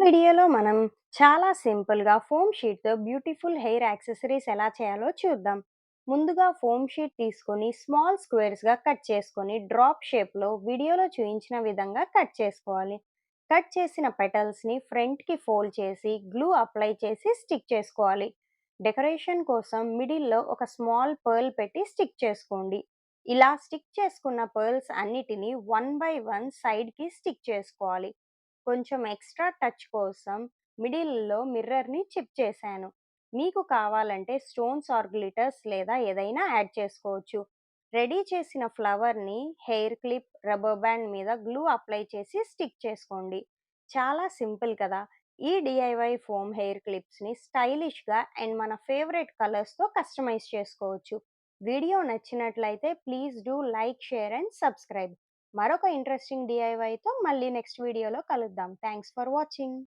వీడియోలో మనం చాలా సింపుల్‌గా ఫోమ్ షీట్‌తో బ్యూటిఫుల్ హెయిర్ యాక్సెసరీస్ ఎలా చేయాలో చూద్దాం. ముందుగా ఫోమ్ షీట్ తీసుకొని స్మాల్ స్క్వేర్స్‌గా కట్ చేసుకొని డ్రాప్ షేప్‌లో వీడియోలో చూయించిన విధంగా కట్ చేసుకోవాలి. కట్ చేసిన పెటల్స్‌ని ఫ్రంట్‌కి ఫోల్డ్ చేసి గ్లూ అప్లై చేసి స్టిక్ చేసుకోవాలి. డెకరేషన్ కోసం మిడిల్‌లో ఒక స్మాల్ పర్ల్ పెట్టి స్టిక్ చేసుకోండి. ఇలా స్టిక్ చేసుకున్న పర్ల్స్ అన్నిటిని వన్ బై వన్ సైడ్‌కి స్టిక్ చేసుకోవాలి. కొంచెం ఎక్స్ట్రా టచ్ కోసం మిడిల్‌లో మిర్రర్‌ని చిప్ చేశాను. మీకు కావాలంటే స్టోన్స్ ఆర్ గ్లిటర్స్ లేదా ఏదైనా యాడ్ చేసుకోవచ్చు. రెడీ చేసిన ఫ్లవర్‌ని హెయిర్ క్లిప్, రబ్బర్ బ్యాండ్ మీద గ్లూ అప్లై చేసి స్టిక్ చేసుకోండి. చాలా సింపుల్ కదా! ఈ డీఐవై ఫోమ్ హెయిర్ క్లిప్స్‌ని స్టైలిష్‌గా అండ్ మన ఫేవరెట్ కలర్స్‌తో కస్టమైజ్ చేసుకోవచ్చు. వీడియో నచ్చినట్లయితే please do like, share and subscribe. మరొక ఇంట్రెస్టింగ్ డీఐవైతో మళ్ళీ నెక్స్ట్ వీడియోలో కలుద్దాం. Thanks for watching.